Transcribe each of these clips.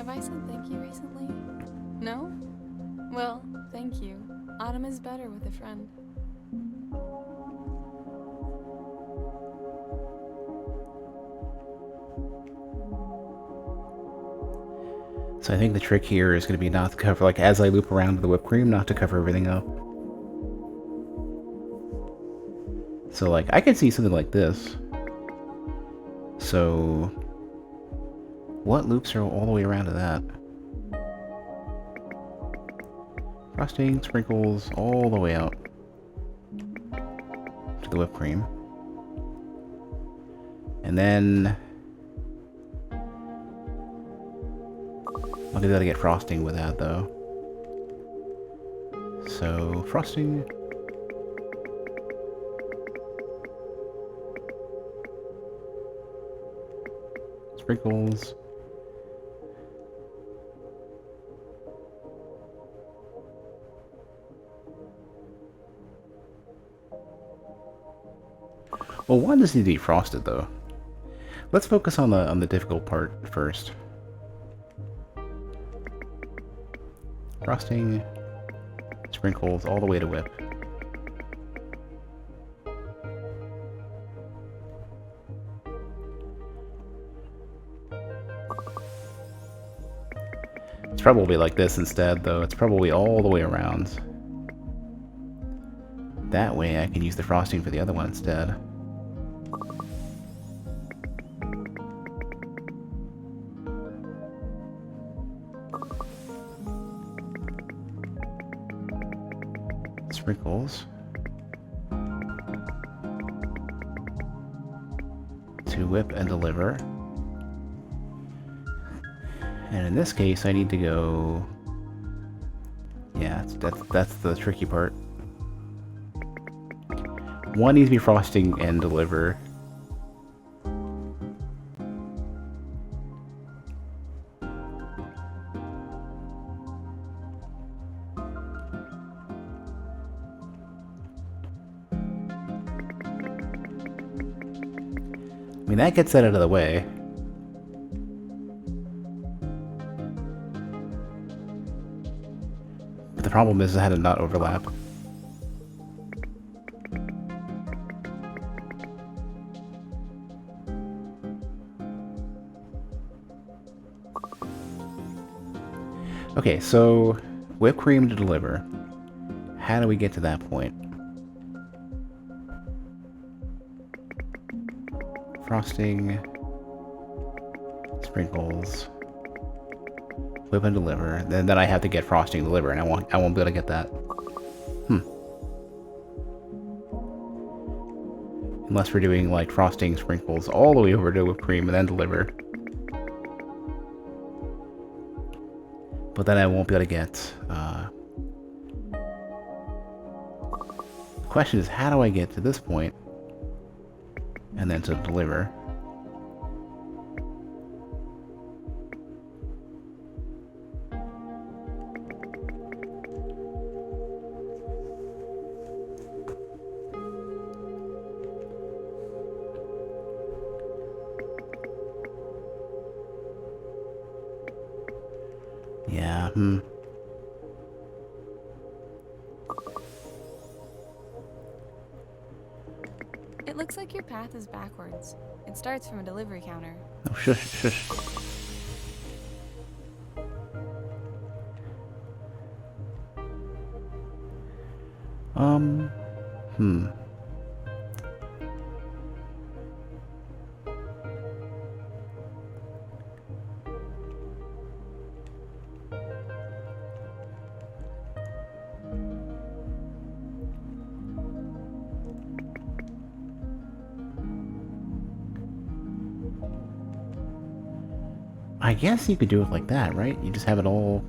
Have I said thank you recently? No? Well, thank you. Autumn is better with a friend. So I think the trick here is going to be not to cover, like, as I loop around the whipped cream, not to cover everything up. So, like, I could see something like this. So, what loops are all the way around to that? Frosting, sprinkles, all the way out to the whipped cream. And then I'll be able to get frosting with that, though. So, frosting. Sprinkles. Well, one doesn't need to be frosted, though. Let's focus on the difficult part first. Frosting, sprinkles, all the way to whip. It's probably like this instead, though. It's probably all the way around. That way I can use the frosting for the other one instead. Sprinkles. To whip and deliver. And in this case, I need to go... Yeah, that's the tricky part. One needs to be frosting and deliver. I mean, that gets that out of the way. But the problem is I had to not overlap. Okay, so whipped cream to deliver. How do we get to that point? Frosting, sprinkles, whip and deliver. Then I have to get frosting and deliver, and I won't be able to get that. Unless we're doing like frosting, sprinkles, all the way over to whipped cream and then deliver. But then I won't be able to get. The question is, how do I get to this point and then to deliver? Yeah, It looks like your path is backwards. It starts from a delivery counter. Oh, shush, shush. Hmm. I guess you could do it like that, right? You just have it all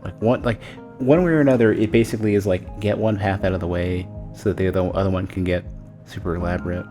like one way or another. It basically is like get one path out of the way so that the other one can get super elaborate.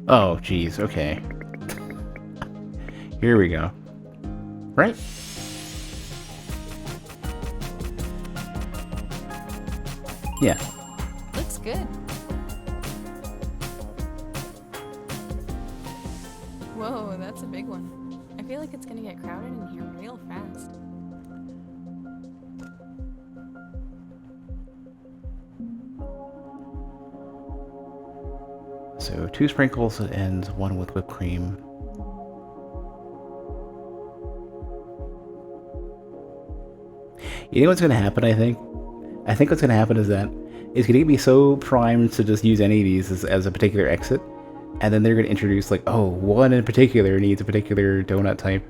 Oh, geez. Okay. Here we go. Right? Yeah. Looks good. Whoa, that's a big one. I feel like it's gonna get crowded in here real fast. So 2 sprinkles and 1 with whipped cream. You know what's gonna happen, I think? I think what's gonna happen is that it's gonna get me so primed to just use any of these as a particular exit, and then they're gonna introduce like, oh, one in particular needs a particular donut type.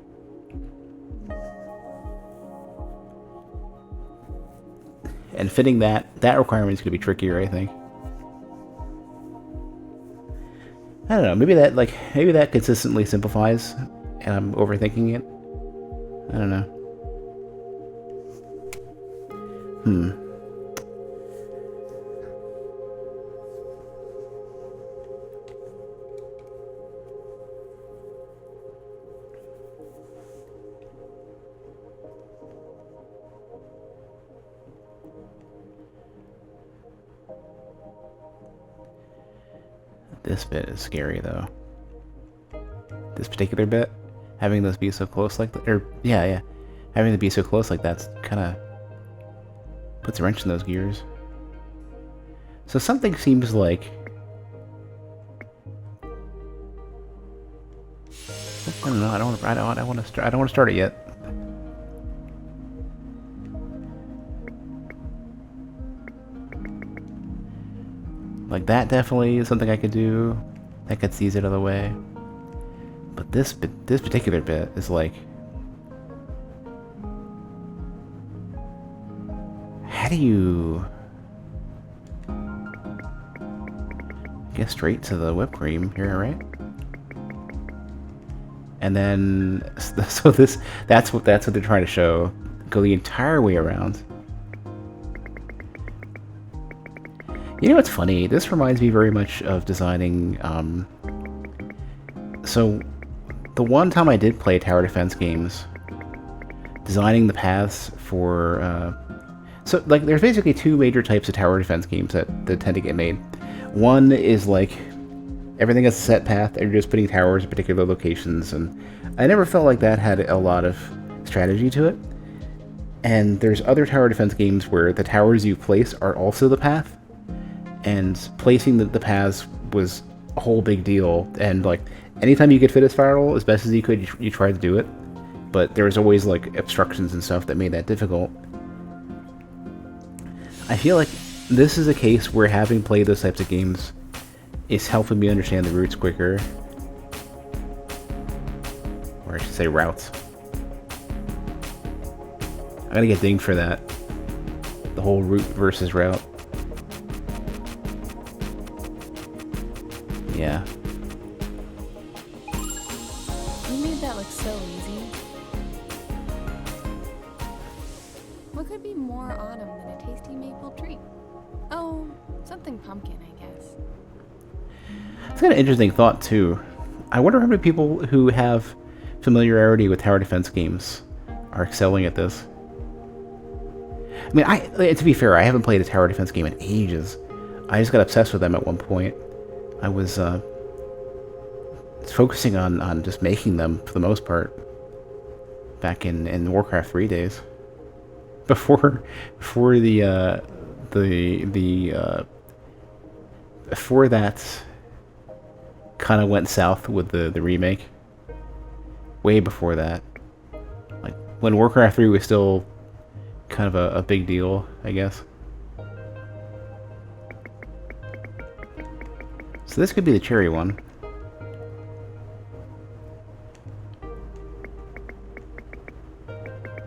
And fitting that requirement is gonna be trickier, I think. I don't know, maybe that consistently simplifies and I'm overthinking it. I don't know. This bit is scary though. This particular bit, having those be so close like that, or yeah, having them be so close like that's kind of puts a wrench in those gears. So something seems like I don't know. I don't want to start it yet. Like that definitely is something I could do. That gets these out of the way. But this particular bit is like, how do you get straight to the whipped cream here, right? And then so that's what they're trying to show. Go the entire way around. You know what's funny? This reminds me very much of designing. So, the one time I did play tower defense games, designing the paths for. So, like, there's basically 2 major types of tower defense games that tend to get made. One is like everything is a set path, and you're just putting towers at particular locations, and I never felt like that had a lot of strategy to it. And there's other tower defense games where the towers you place are also the path. And placing the paths was a whole big deal, and like anytime you could fit a spiral as best as you could, you tried to do it, but there was always like obstructions and stuff that made that difficult. I feel like this is a case where having played those types of games is helping me understand the routes quicker, or I should say routes. I'm gonna get dinged for that, the whole route versus route. Yeah. You made that look so easy. What could be more autumn than a tasty maple treat? Oh, something pumpkin, I guess. It's got an interesting thought, too. I wonder how many people who have familiarity with tower defense games are excelling at this. I mean, to be fair, I haven't played a tower defense game in ages. I just got obsessed with them at one point. I was focusing on just making them for the most part back in Warcraft 3 days. Before that kind of went south with the remake. Way before that. Like when Warcraft 3 was still kind of a big deal, I guess. So this could be the cherry one.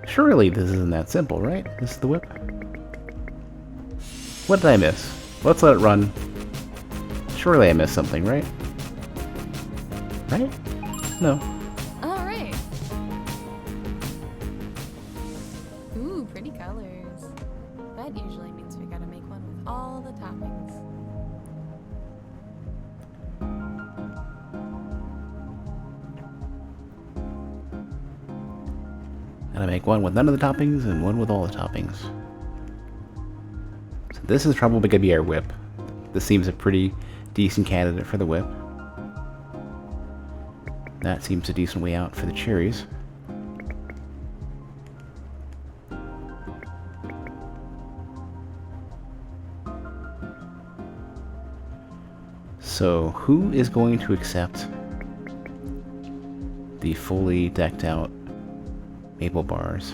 Surely this isn't that simple, right? This is the whip. What did I miss? Let's let it run. Surely I missed something, right? Right? No. All right. Ooh, pretty colors. That usually means we gotta make one with all the toppings. And I make one with none of the toppings and one with all the toppings. So this is probably going to be our whip. This seems a pretty decent candidate for the whip. That seems a decent way out for the cherries. So, who is going to accept the fully decked out maple bars?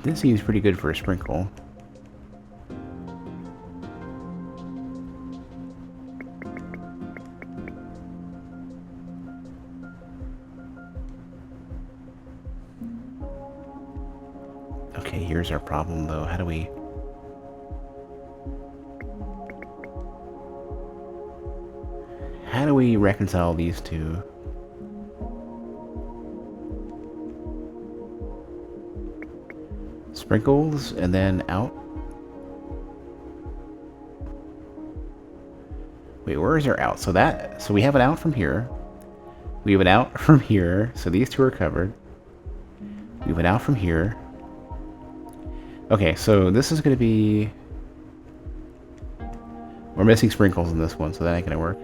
This seems pretty good for a sprinkle. Okay, here's our problem though. How do we reconcile these two? Sprinkles and then out. Wait, where is our out? So we have an out from here. We have an out from here. So these two are covered. We have an out from here. Okay, so this is going to be... We're missing sprinkles in this one, so that ain't going to work.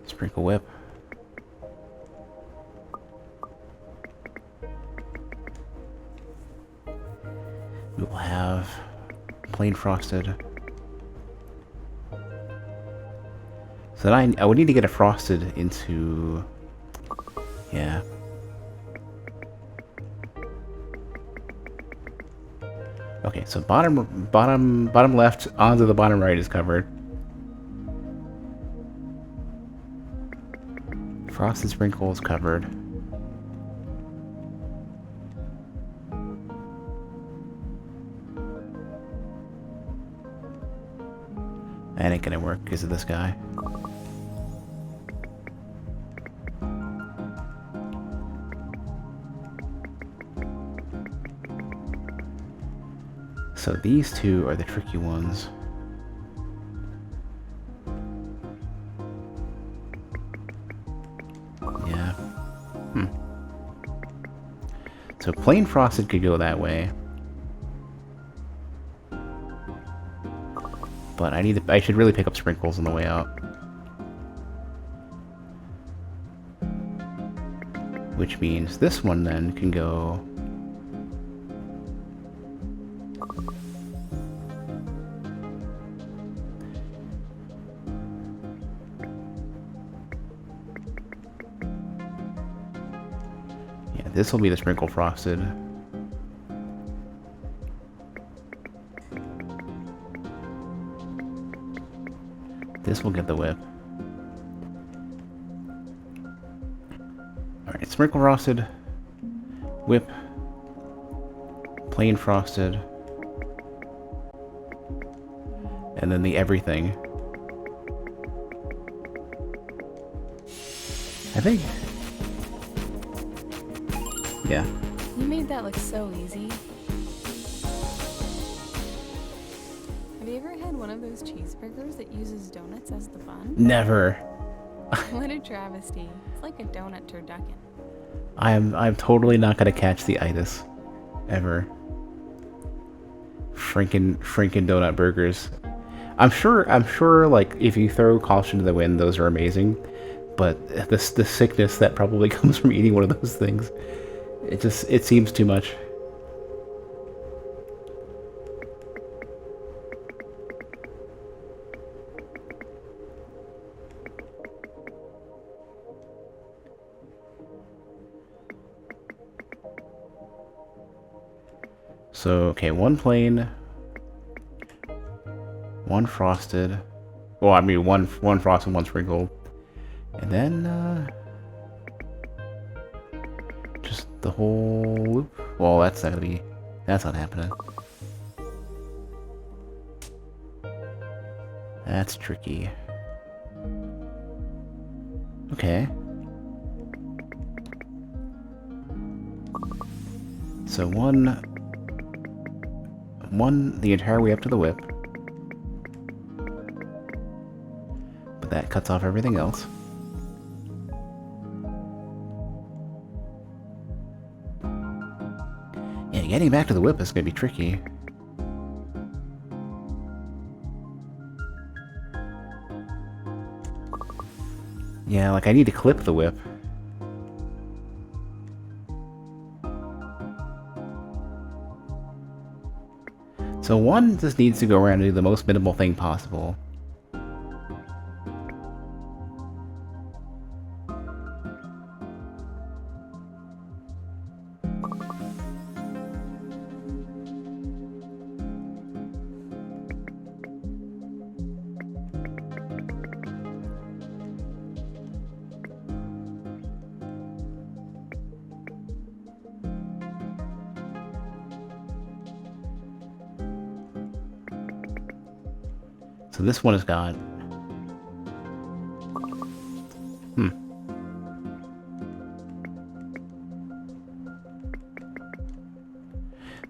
Sprinkle whip. We will have plain frosted. So then I would need to get a frosted into... Yeah. Okay, so bottom left onto the bottom right is covered. Frosted sprinkle is covered. That ain't gonna work because of this guy. So these two are the tricky ones. Yeah. So plain frosted could go that way. But I should really pick up sprinkles on the way out. Which means this one then can go... Yeah, this will be the sprinkle frosted. This will get the whip. Alright, sprinkle frosted, whip, plain frosted, and then the everything. I think. Yeah. You made that look so easy. Have you ever had one of those cheeseburgers that uses donuts as the bun? Never. What a travesty. It's like a donut turducken. I'm totally not gonna catch the itis. Ever. Franken donut burgers. I'm sure like if you throw caution to the wind, those are amazing. But the sickness that probably comes from eating one of those things, it seems too much. So, okay, one plain, one frosted. Well, I mean, one frosted, one sprinkled. And then, just the whole loop. Well, that's not gonna be... That's not happening. That's tricky. Okay. So one the entire way up to the whip. But that cuts off everything else. Yeah, getting back to the whip is gonna be tricky. Yeah, like I need to clip the whip. So one just needs to go around and do the most minimal thing possible. So this one has got...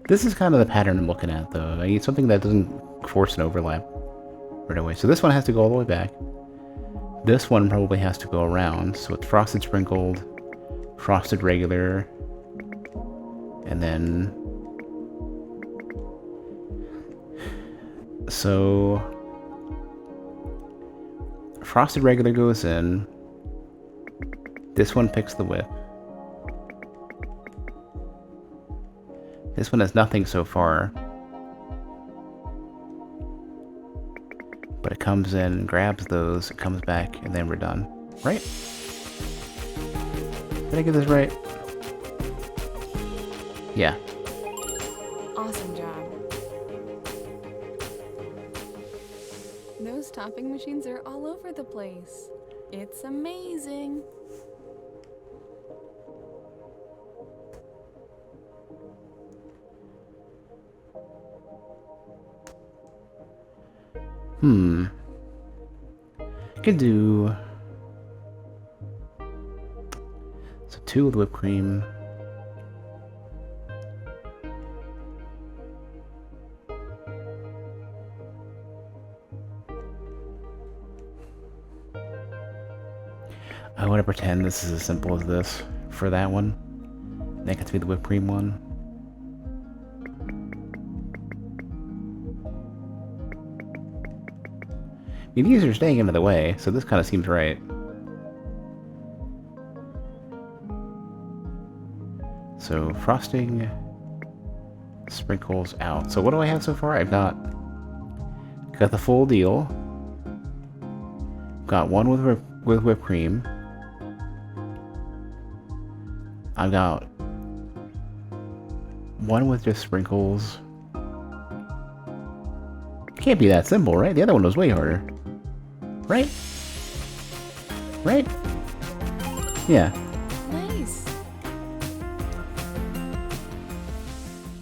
This is kind of the pattern I'm looking at, though. I need something that doesn't force an overlap right away. So this one has to go all the way back. This one probably has to go around. So it's frosted sprinkled, frosted regular, and then... So... Frosted regular goes in. This one picks the whip. This one has nothing so far. But it comes in, grabs those, it comes back, and then we're done. Right? Did I get this right? Yeah. Awesome job. Those topping machines are all over the place. It's amazing. I could do... So 2 with whipped cream. I want to pretend this is as simple as this for that one. That gets me the whipped cream one. I mean, these are staying into the way, so this kind of seems right. So, frosting, sprinkles out. So what do I have so far? I've got the full deal. Got one with whipped cream. I've got one with just sprinkles. Can't be that simple, right? The other one was way harder. Right? Right? Yeah. Nice.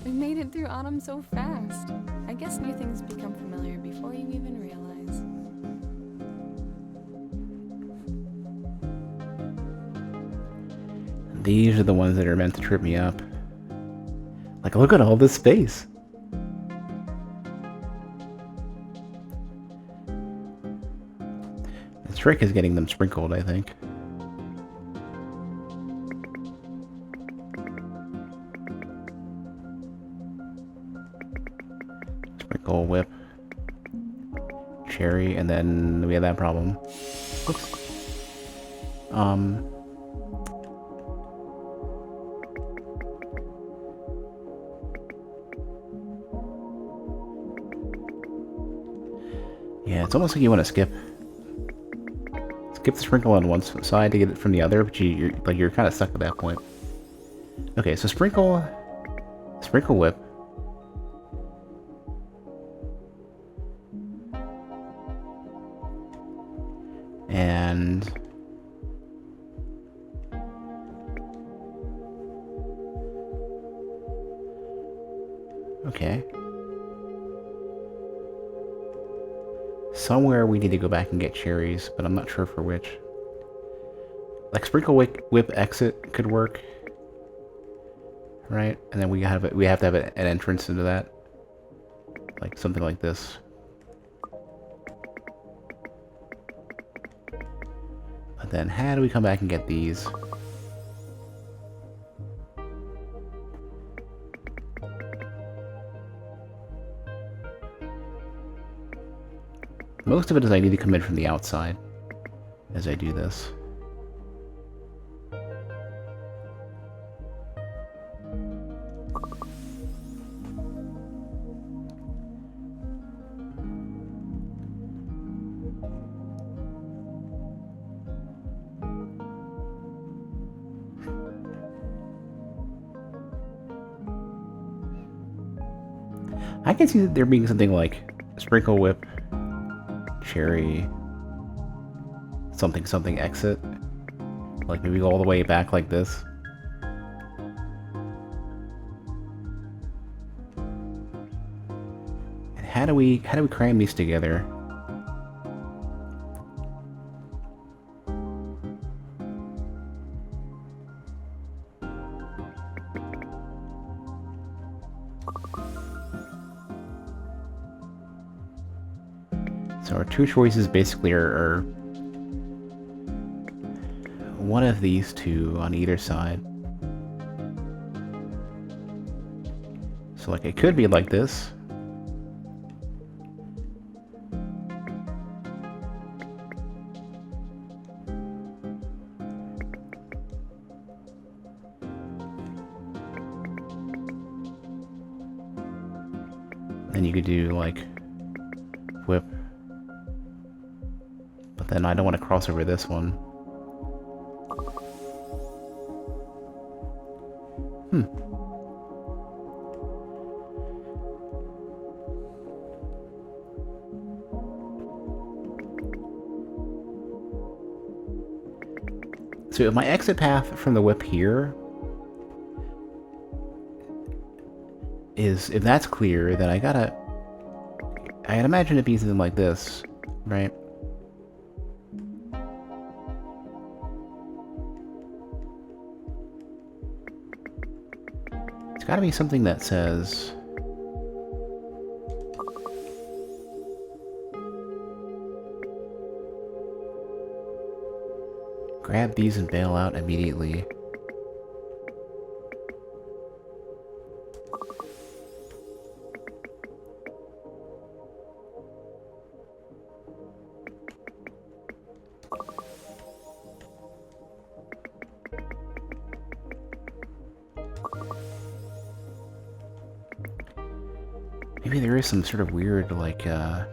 We made it through autumn so fast. I guess new things become familiar before you even realize. These are the ones that are meant to trip me up. Like, look at all this space. The trick is getting them sprinkled, I think. Sprinkle, whip, cherry, and then we have that problem. Whoops. Yeah, it's almost like you want to skip the sprinkle on one side to get it from the other, but you're kind of stuck at that point. Okay, so sprinkle whip. And Okay. Somewhere we need to go back and get cherries, but I'm not sure for which. Like Sprinkle Whip exit could work, right? And then we have to have an entrance into that, like something like this. But then how do we come back and get these? Most of it is I need to come in from the outside as I do this. I can see there being something like Sprinkle Whip, Cherry, something exit. Like maybe go all the way back like this. And how do we cram these together? So our two choices basically are one of these two on either side. So like it could be like this. Then you could do like whip. But then I don't want to cross over this one. So if my exit path from the whip here is, if that's clear, then I'd imagine it be something like this, right? It's gotta be something that says... grab these and bail out immediately. Maybe there is some sort of weird, like, yeah,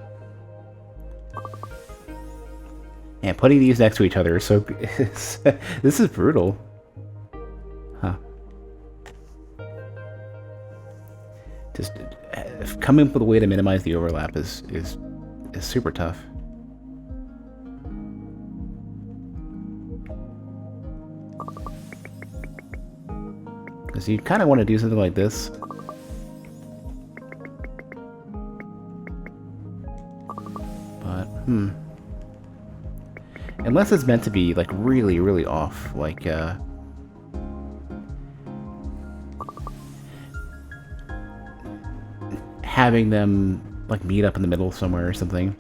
putting these next to each other is so... this is brutal. Huh. Just coming up with a way to minimize the overlap is super tough. Because you kind of want to do something like this. But, unless it's meant to be, like, really, really off, like, having them, like, meet up in the middle somewhere or something.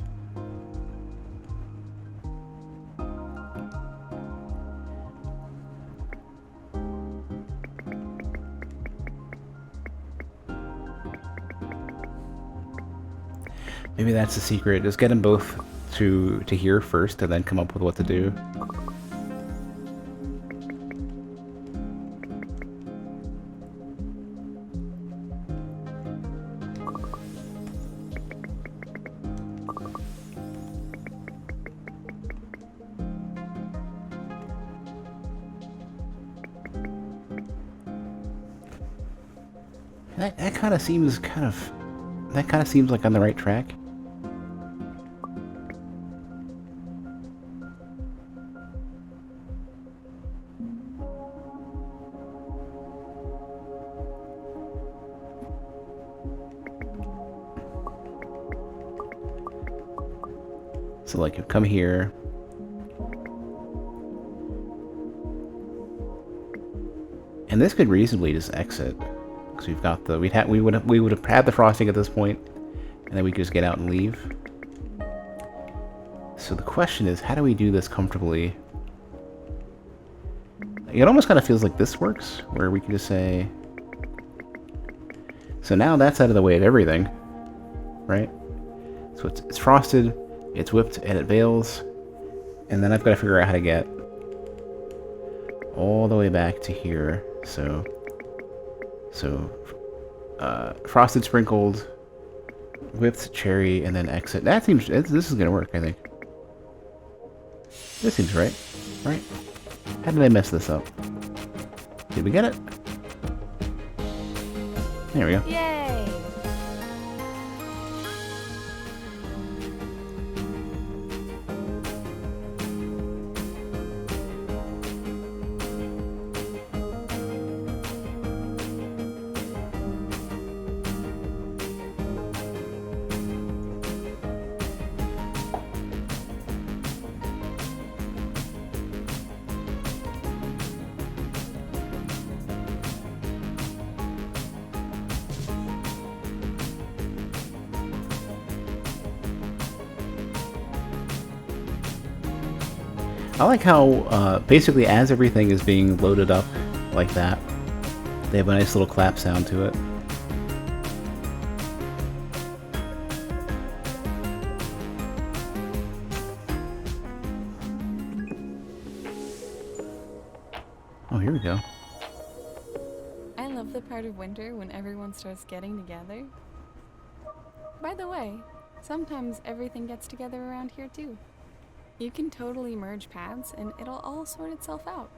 Maybe that's the secret. Just get them both to here first, and then come up with what to do. That kind of seems like on the right track. So like, you come here. And this could reasonably just exit. Because we've got the, we would have had the frosting at this point, and then we could just get out and leave. So the question is, how do we do this comfortably? It almost kind of feels like this works, where we can just say... So now that's out of the way of everything, right? So it's frosted, it's whipped, and it veils. And then I've got to figure out how to get all the way back to here. So frosted, sprinkled, whipped, cherry, and then exit. That seems... This is going to work, I think. This seems right. Right? How did I mess this up? Did we get it? There we go. Yay! I like how, basically, as everything is being loaded up like that, they have a nice little clap sound to it. Oh, here we go. I love the part of winter when everyone starts getting together. By the way, sometimes everything gets together around here too. You can totally merge paths and it'll all sort itself out.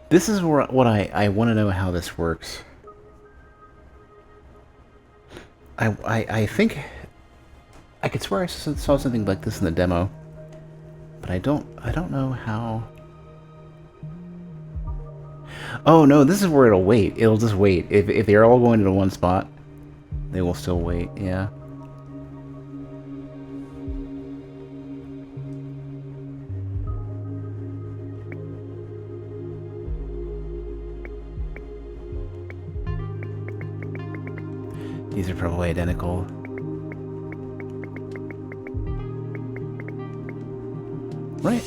This is what I want to know how this works. I think I could swear I saw something like this in the demo, but I don't know how. Oh no, this is where it'll wait. It'll just wait. If they're all going into one spot, they will still wait. Yeah. These are probably identical. Right.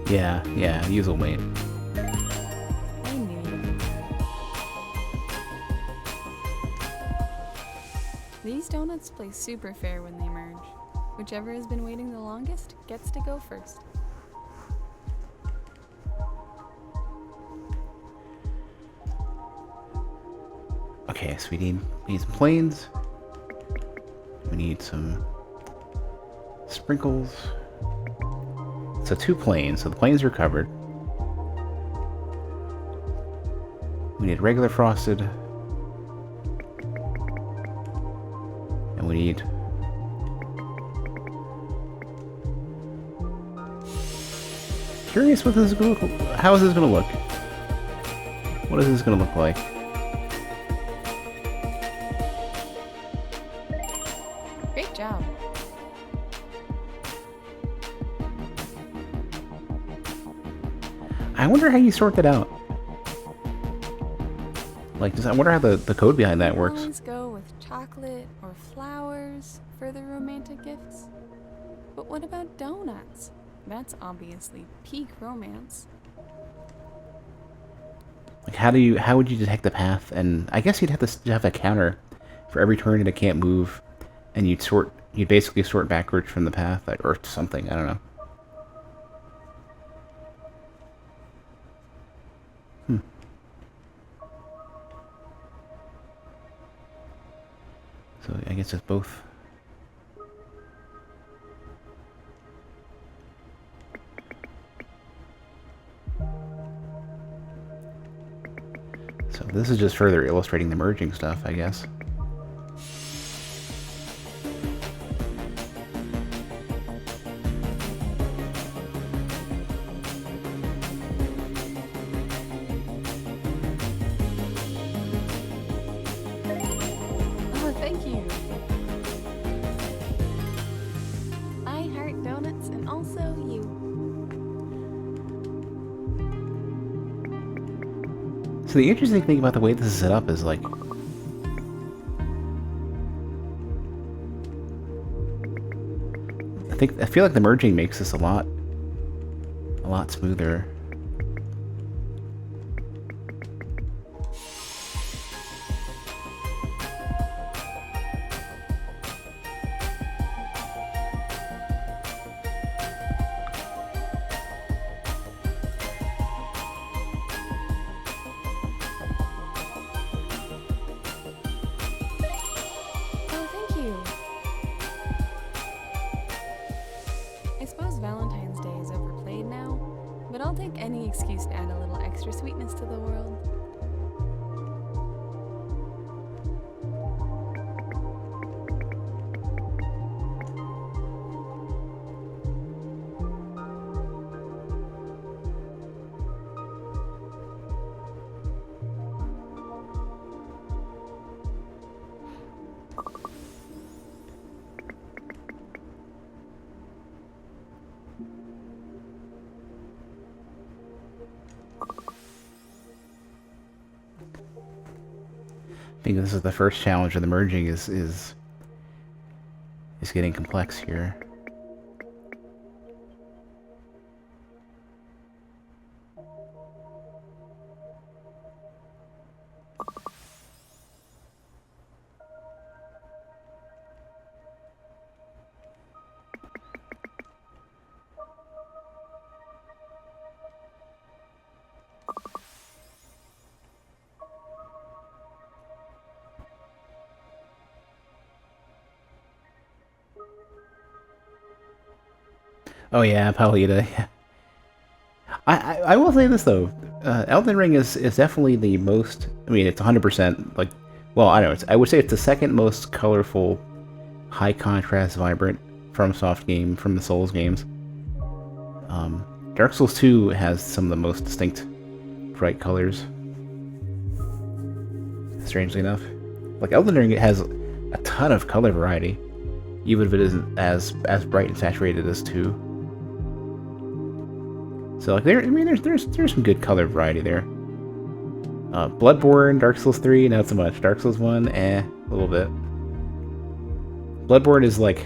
Yeah, use will wait. I knew you. These donuts play super fair when they merge. Whichever has been waiting the longest gets to go first. Okay, so we need some planes. We need some sprinkles. So 2 planes. So the planes are covered. We need regular frosted. And we need... Curious what this is going to look. How is this going to look? What is this going to look like? Great job. I wonder how you sort that out. Like, I wonder how the code behind that works. Always go with chocolate or flowers for the romantic gifts. But what about donuts? That's obviously peak romance. Like, how would you detect the path? And I guess you'd have to have a counter for every turn that it can't move, and you'd basically sort backwards from the path, or something. I don't know. So I guess it's both. So this is just further illustrating the merging stuff, I guess. So the interesting thing about the way this is set up is like, I feel like the merging makes this a lot smoother. Oh, thank you. I suppose Valentine's Day is overplayed now, but I'll take any excuse to add a little extra sweetness to the world. I think this is the first challenge of the merging is getting complex here. Oh yeah, Paulita. Yeah. I will say this though, Elden Ring is definitely the most. I mean, it's 100% like. Well, I don't know. I would say it's the second most colorful, high contrast, vibrant FromSoft game from the Souls games. Dark Souls 2 has some of the most distinct, bright colors. Strangely enough, like Elden Ring, it has a ton of color variety, even if it isn't as bright and saturated as 2. So like there's some good color variety there. Bloodborne, Dark Souls 3, not so much. Dark Souls 1, a little bit. Bloodborne is like,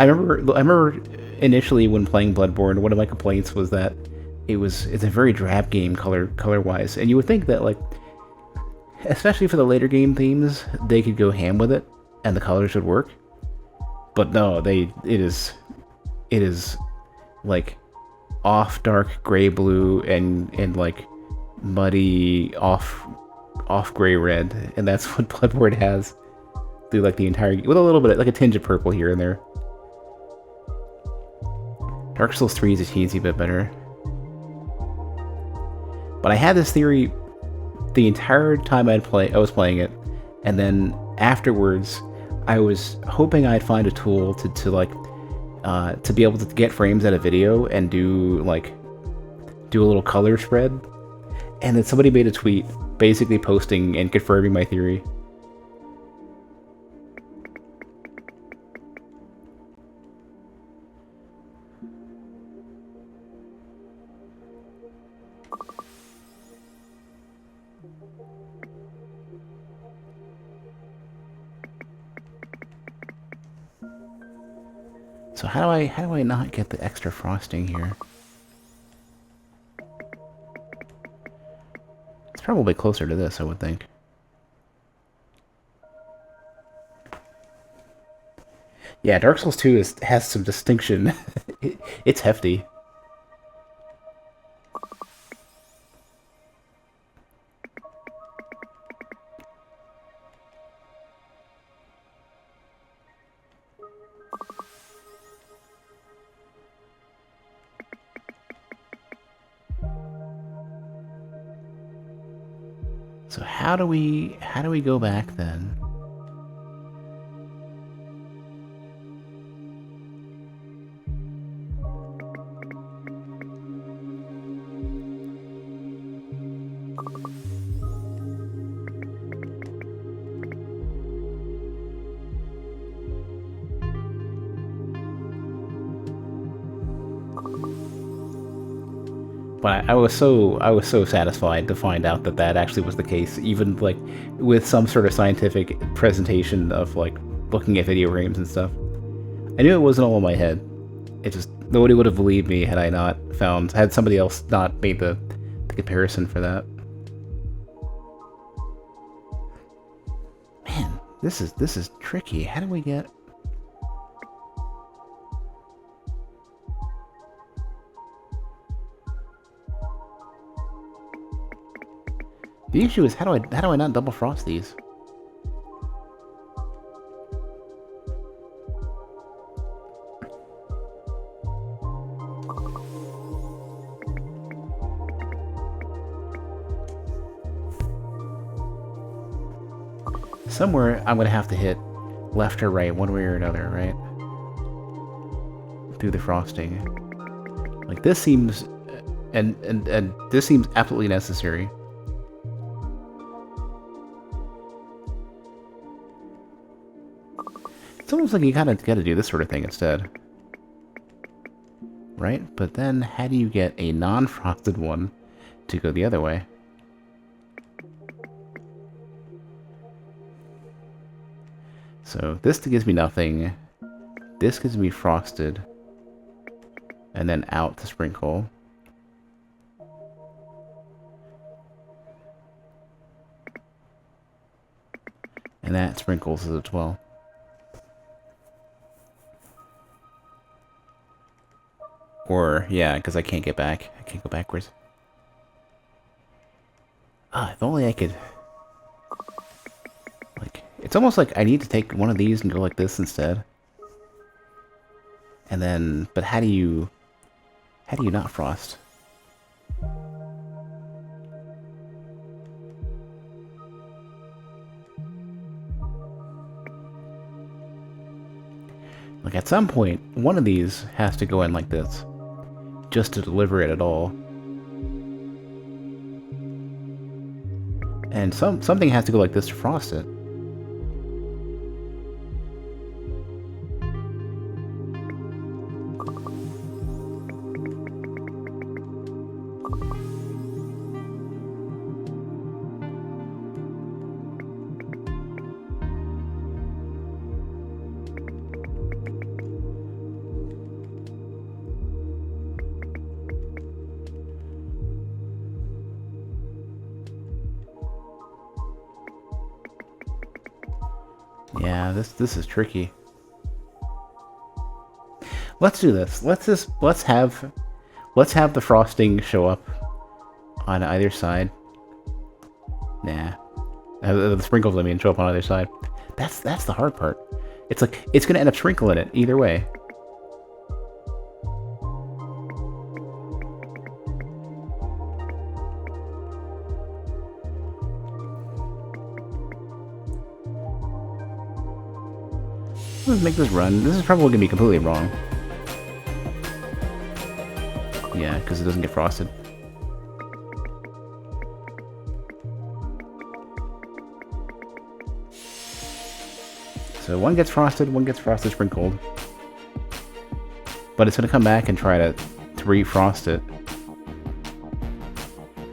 I remember initially when playing Bloodborne, one of my complaints was that it's a very drab game color wise, and you would think that like, especially for the later game themes, they could go ham with it and the colors would work. But no, it is like off dark gray blue and like muddy off gray red, and that's what Bloodborne has through like the entire, with a little bit like a tinge of purple here and there. Dark Souls 3 is a teensy bit better, but I had this theory the entire time I was playing it, and then afterwards I was hoping I'd find a tool to like to be able to get frames at a video and do a little color spread, and then somebody made a tweet basically posting and confirming my theory. So how do I not get the extra frosting here? It's probably closer to this, I would think. Yeah, Dark Souls 2 has some distinction. It's hefty. So how do we go back then? But I was so satisfied to find out that that actually was the case, even like with some sort of scientific presentation of like looking at video games and stuff. I knew it wasn't all in my head. It just nobody would have believed me had I not had somebody else not made the comparison for that. Man, this is tricky. How do we get? The issue is how do I not double frost these? Somewhere I'm gonna have to hit left or right, one way or another, right? Through the frosting. Like this seems, and this seems absolutely necessary. It's almost like you kind of got to do this sort of thing instead. Right? But then how do you get a non-frosted one to go the other way? So this gives me nothing. This gives me frosted. And then out to sprinkle. And that sprinkles as well. Or, yeah, because I can't get back. I can't go backwards. Ah, if only I could... Like, it's almost like I need to take one of these and go like this instead. And then, but how do you not frost? Like, at some point, one of these has to go in like this. Just to deliver it at all. And something has to go like this to frost it. Yeah, this is tricky. Let's do this. Let's have the frosting show up on either side. Nah, the sprinkles, I mean, show up on either side. That's the hard part. It's like it's gonna end up sprinkling it either way. Let's make this run. This is probably going to be completely wrong. Yeah, because it doesn't get frosted. So one gets frosted sprinkled. But it's going to come back and try to refrost it.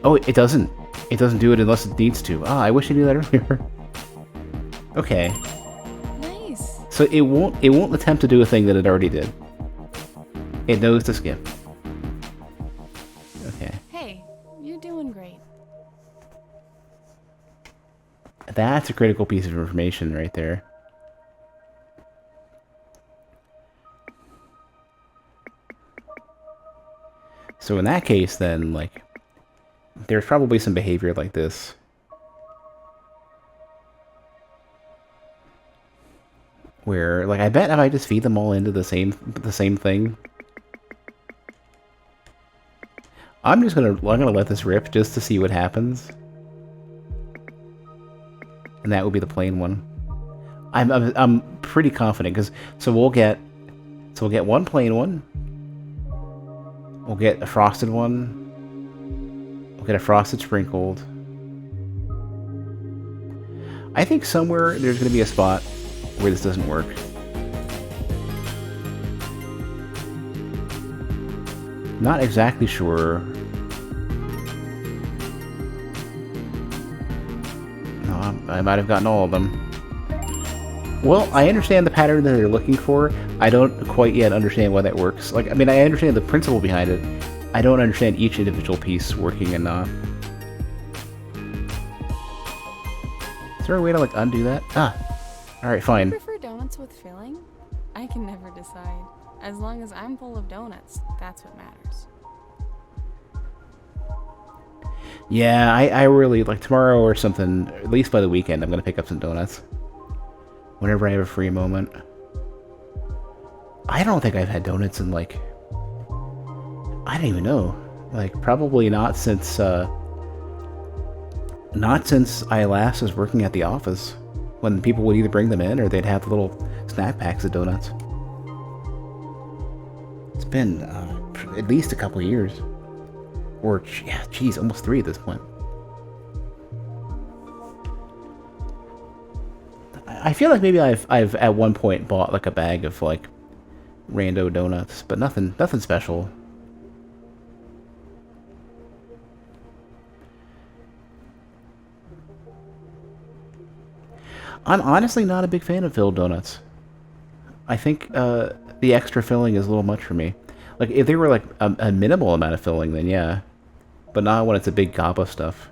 Oh, it doesn't. It doesn't do it unless it needs to. Ah, I wish I knew that earlier. Okay. So it won't attempt to do a thing that it already did. It knows to skip. Okay. Hey, you're doing great. That's a critical piece of information right there. So in that case, then, like, there's probably some behavior like this. Where, like, I bet if I just feed them all into the same thing, I'm gonna let this rip just to see what happens, and that would be the plain one. I'm pretty confident because we'll get one plain one, we'll get a frosted one, we'll get a frosted sprinkled. I think somewhere there's gonna be a spot where this doesn't work. Not exactly sure I might have gotten all of them. Well, I understand the pattern that they're looking for. I don't quite yet understand why that works. Like, I mean, I understand the principle behind it. I don't understand each individual piece working and not. Is there a way to, like, undo that? Ah. Alright, fine. Do you prefer donuts with filling? I can never decide. As long as I'm full of donuts, that's what matters. Yeah, I really, like, tomorrow or something, at least by the weekend, I'm gonna pick up some donuts. Whenever I have a free moment. I don't think I've had donuts in, like... I don't even know. Like, probably not since I last was working at the office. When people would either bring them in or they'd have little snack packs of donuts. It's been at least a couple of years. Or, yeah, geez, almost 3 at this point. I feel like maybe I've at one point bought like a bag of like rando donuts, but nothing special. I'm honestly not a big fan of filled donuts. I think the extra filling is a little much for me. Like if they were like a minimal amount of filling, then yeah, but not when it's a big gob of stuff.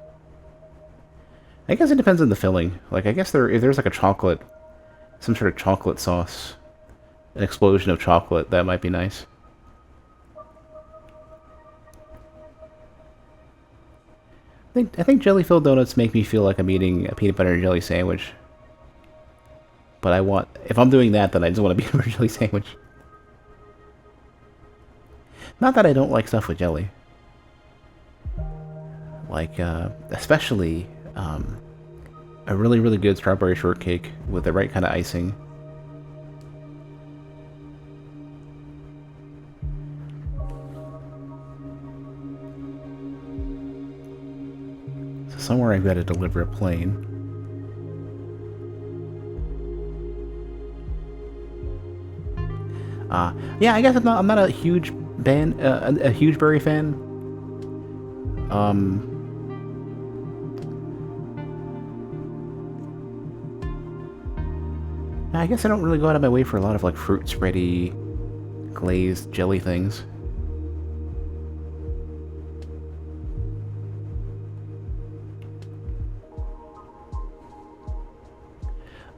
I guess it depends on the filling. Like I guess if there's like a chocolate, some sort of chocolate sauce, an explosion of chocolate, that might be nice. I think jelly-filled donuts make me feel like I'm eating a peanut butter and jelly sandwich. But if I'm doing that, then I just want a peanut butter and jelly sandwich. Not that I don't like stuff with jelly. Like, especially a really, really good strawberry shortcake with the right kind of icing. So somewhere I've got to deliver a plane. Yeah, I guess I'm not a huge a huge berry fan. I guess I don't really go out of my way for a lot of like fruit spready, glazed jelly things.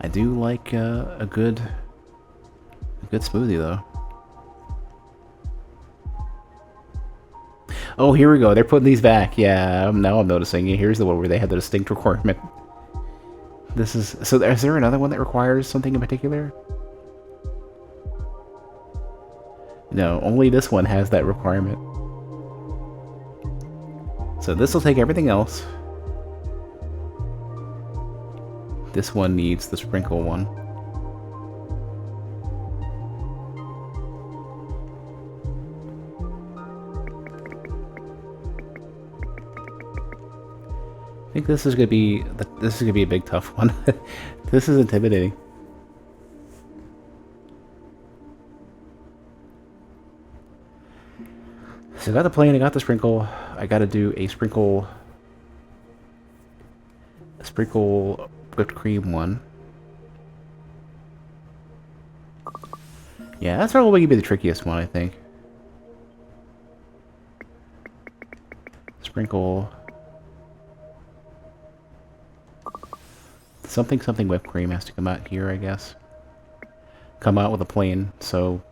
I do like a good smoothie though. Oh, here we go. They're putting these back. Yeah, now I'm noticing. Here's the one where they had the distinct requirement. So is there another one that requires something in particular? No, only this one has that requirement. So this will take everything else. This one needs the sprinkle one. I think this is gonna be a big tough one. This is intimidating. So I got the plane, I got the sprinkle. I got to do a sprinkle whipped cream one. Yeah, that's probably gonna be the trickiest one, I think. Sprinkle. Something whipped cream has to come out here, I guess. Come out with a plane, so...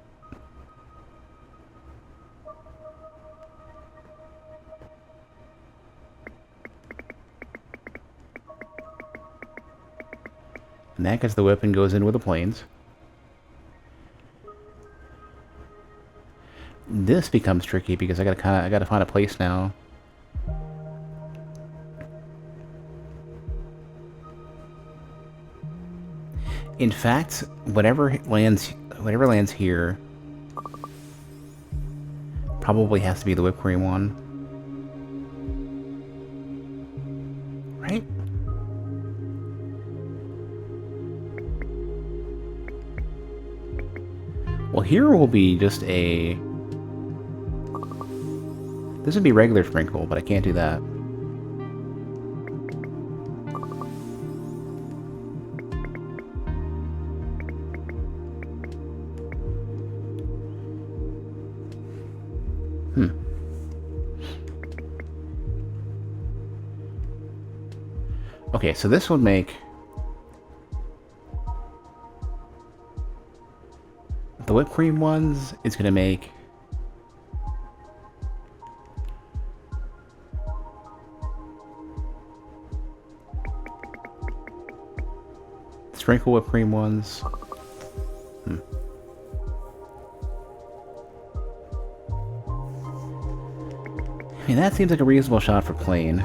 And that gets the whip and goes in with the planes. This becomes tricky because I gotta find a place now. In fact, whatever lands here probably has to be the whipped cream one. Right? Well, here will be just a... This would be regular sprinkle, but I can't do that. Okay, so this would make the whipped cream ones. It's gonna make sprinkle whipped cream ones. I mean, that seems like a reasonable shot for plain.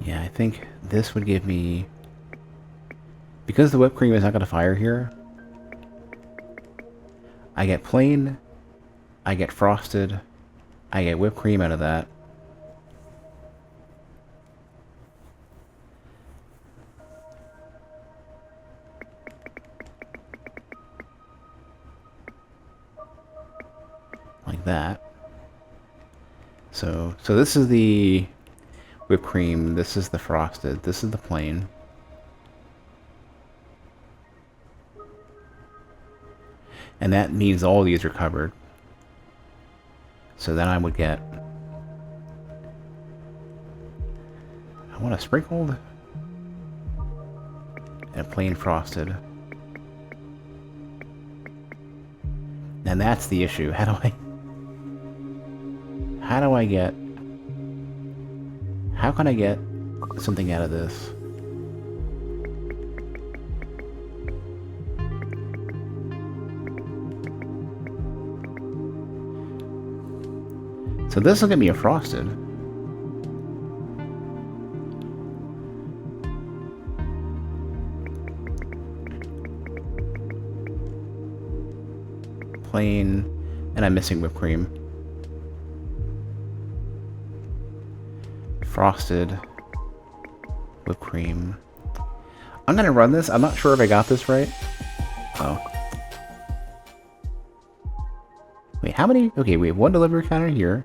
Yeah, I think this would give me... Because the whipped cream is not going to fire here, I get plain, I get frosted, I get whipped cream out of that. Like that. So this is the whipped cream, this is the frosted, this is the plain. And that means all these are covered. So then I would get... I want a sprinkled and a plain frosted. And that's the issue. How do I get... How can I get something out of this? So this will get me a frosted. Plain, and I'm missing whipped cream. Frosted, whipped cream. I'm gonna run this. I'm not sure if I got this right. Oh. Wait, how many? Okay, we have one delivery counter here.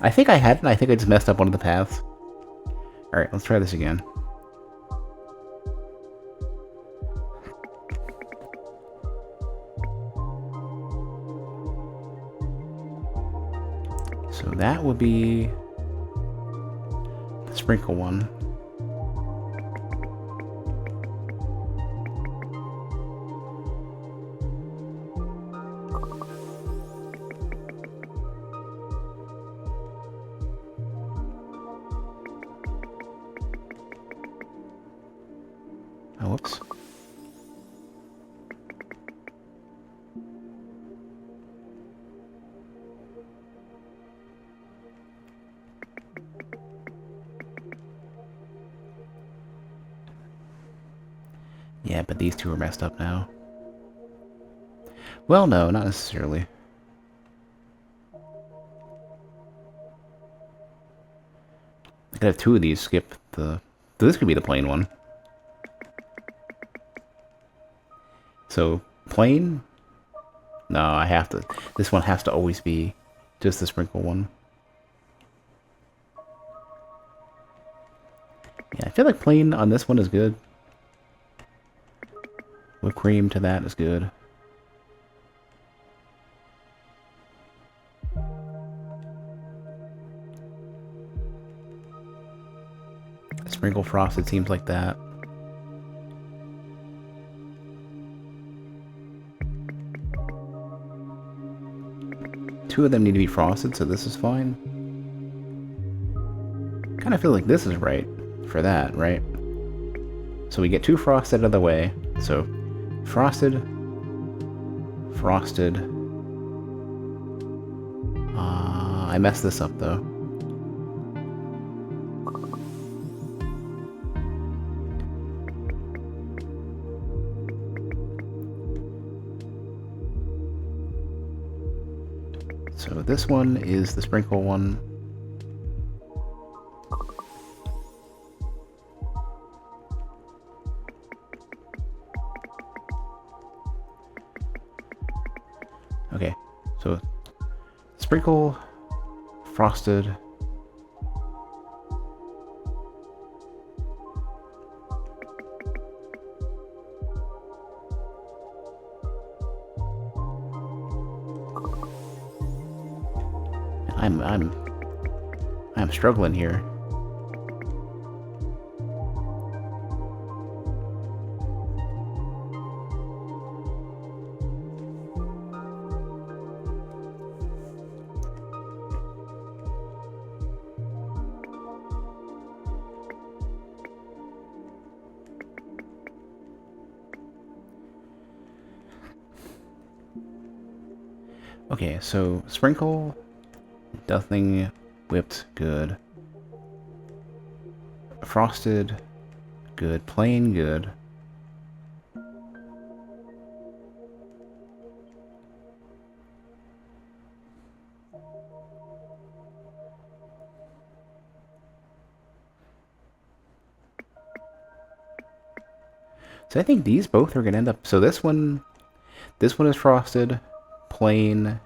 I think I had it, and I think I just messed up one of the paths. Alright, let's try this again. So that would be the sprinkle one. Oh, whoops. Yeah, but these two are messed up now. Well, no, not necessarily. I could have two of these skip the... This could be the plain one. So, plain? No, I have to... This one has to always be just the sprinkle one. Yeah, I feel like plain on this one is good. Whipped cream to that is good. Sprinkle frosted seems like that. Two of them need to be frosted, so this is fine. Kind of feel like this is right for that, right? So we get two frosted out of the way. So frosted, frosted. I messed this up though. So this one is the sprinkle one. Okay, so sprinkle, frosted. I'm struggling here. Okay, so sprinkle, nothing, whipped, good. Frosted, good. Plain, good. So I think these both are going to end up... So this one is frosted, plain,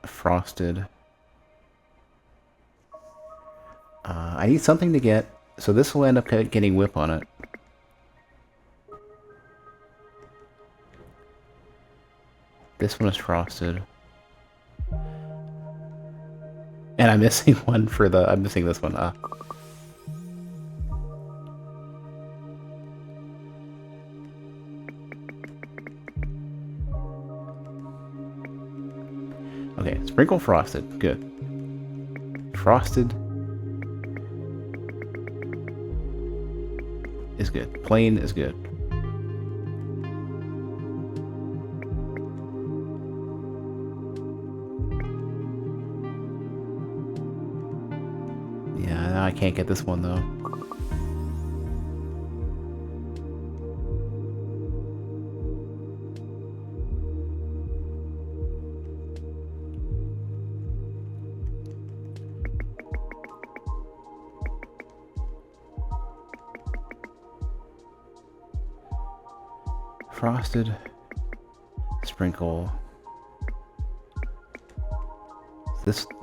frosted. I need something to get... So this will end up getting whip on it. This one is frosted. And I'm missing one for the... I'm missing this one. Okay, sprinkle frosted. Good. Frosted is good. Plain is good. Yeah, I can't get this one though. Frosted, sprinkle.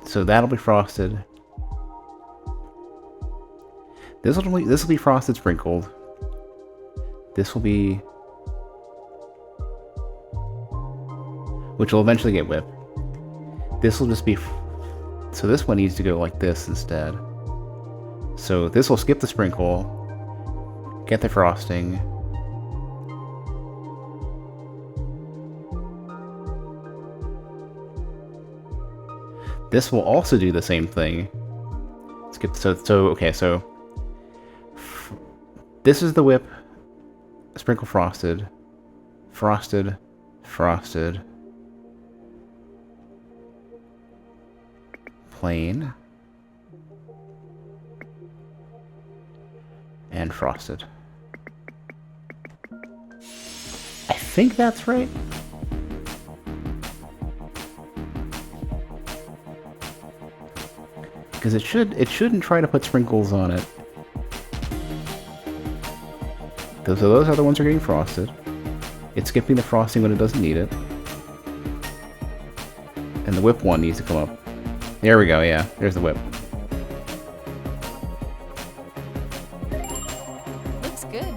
So that'll be frosted. This will be frosted sprinkled. This will be, which will eventually get whipped. This will just be, so this one needs to go like this instead. So this will skip the sprinkle, get the frosting. This will also do the same thing. Skip. Okay. So this is the whip. Sprinkle frosted, frosted, frosted, plain, and frosted. I think that's right. Because it shouldn't try to put sprinkles on it. So those other ones are getting frosted. It's skipping the frosting when it doesn't need it. And the whip one needs to come up. There we go, yeah. There's the whip. Looks good.